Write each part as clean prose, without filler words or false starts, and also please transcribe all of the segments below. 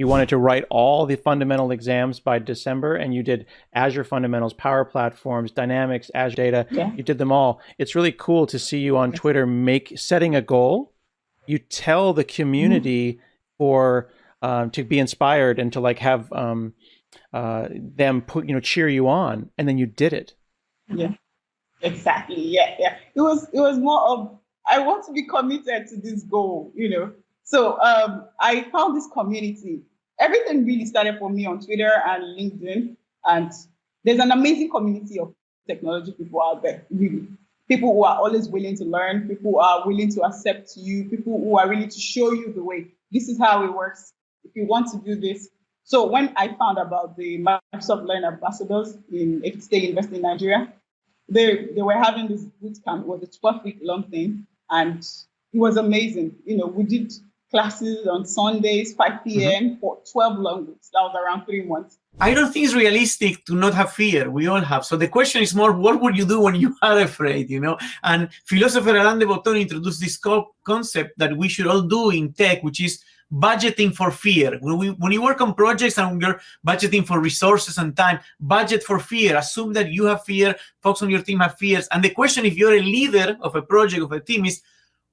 you wanted to write all the fundamental exams by December, and you did Azure Fundamentals, Power Platforms, Dynamics, Azure Data. Yeah. You did them all. It's really cool to see you on Twitter setting a goal. You tell the community for to be inspired and to like have them cheer you on, and then you did it. Yeah, exactly. Yeah. It was more of, I want to be committed to this goal, So I found this community. Everything really started for me on Twitter and LinkedIn, and there's an amazing community of technology people out there, really. People who are always willing to learn, people who are willing to accept you, people who are willing to show you the way. This is how it works. If you want to do this. So when I found about the Microsoft Learn Ambassadors in Ekiti State University in Nigeria, they were having this boot camp. It was a 12-week long thing, and it was amazing. We did classes on Sundays, 5 p.m. for 12 long weeks. That was around 3 months. I don't think it's realistic to not have fear. We all have. So the question is more, what would you do when you are afraid, And philosopher Alain de Botton introduced this concept that we should all do in tech, which is budgeting for fear. When you work on projects and you're budgeting for resources and time, budget for fear. Assume that you have fear, folks on your team have fears. And the question, if you're a leader of a project, of a team, is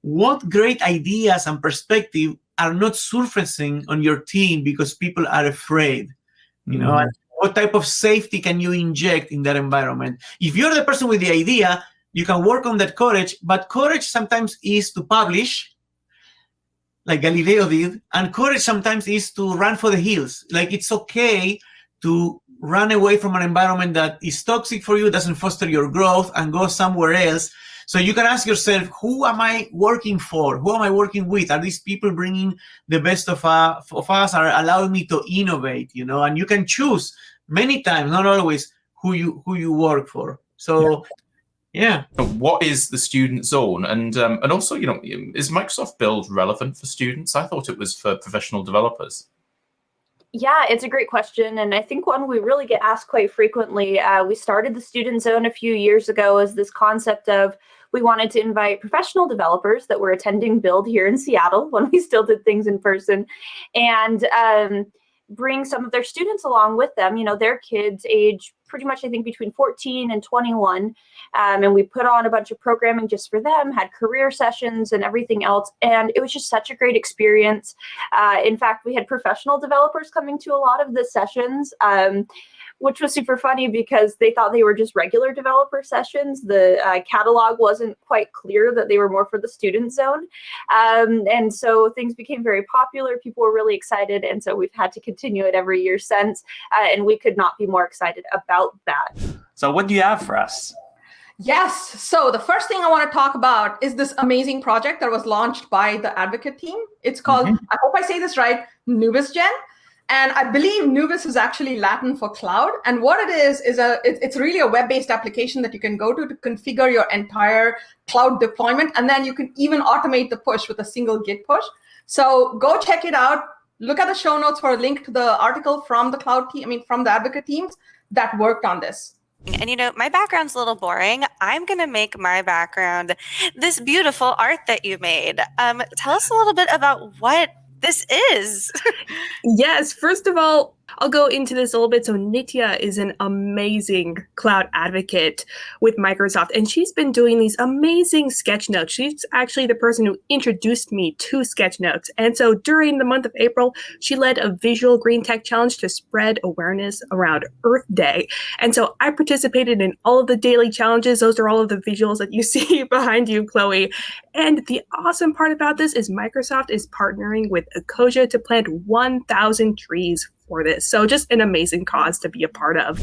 what great ideas and perspective are not surfacing on your team because people are afraid? And what type of safety can you inject in that environment? If you're the person with the idea, you can work on that courage, but courage sometimes is to publish, like Galileo did, and courage sometimes is to run for the hills. Like, it's okay to run away from an environment that is toxic for you, doesn't foster your growth, and go somewhere else. So you can ask yourself, who am I working for? Who am I working with? Are these people bringing the best of us, are allowing me to innovate, And you can choose many times, not always, who you work for. So, yeah. What is the student zone? And also, is Microsoft Build relevant for students? I thought it was for professional developers. Yeah, it's a great question. And I think one we really get asked quite frequently. We started the Student Zone a few years ago as this concept of, we wanted to invite professional developers that were attending Build here in Seattle when we still did things in person, and bring some of their students along with them. Their kids age pretty much, I think, between 14 and 21. And we put on a bunch of programming just for them, had career sessions and everything else. And it was just such a great experience. In fact, we had professional developers coming to a lot of the sessions, which was super funny because they thought they were just regular developer sessions. The catalog wasn't quite clear that they were more for the student zone. And so things became very popular. People were really excited. And so we've had to continue it every year since. And we could not be more excited about that. So what do you have for us? Yes. So the first thing I want to talk about is this amazing project that was launched by the Advocate team. It's called, I hope I say this right, NubisGen. And I believe Nubis is actually Latin for cloud. And what it is it's really a web-based application that you can go to configure your entire cloud deployment. And then you can even automate the push with a single Git push. So go check it out. Look at the show notes for a link to the article from the from the Advocate teams that worked on this. And my background's a little boring. I'm going to make my background this beautiful art that you made. Tell us a little bit about what this is. Yes, first of all, I'll go into this a little bit. So Nitya is an amazing cloud advocate with Microsoft, and she's been doing these amazing sketch notes. She's actually the person who introduced me to sketch notes. And so during the month of April, she led a visual green tech challenge to spread awareness around Earth Day. And so I participated in all of the daily challenges. Those are all of the visuals that you see behind you, Chloe. And the awesome part about this is Microsoft is partnering with Ecosia to plant 1,000 trees for this. So just an amazing cause to be a part of.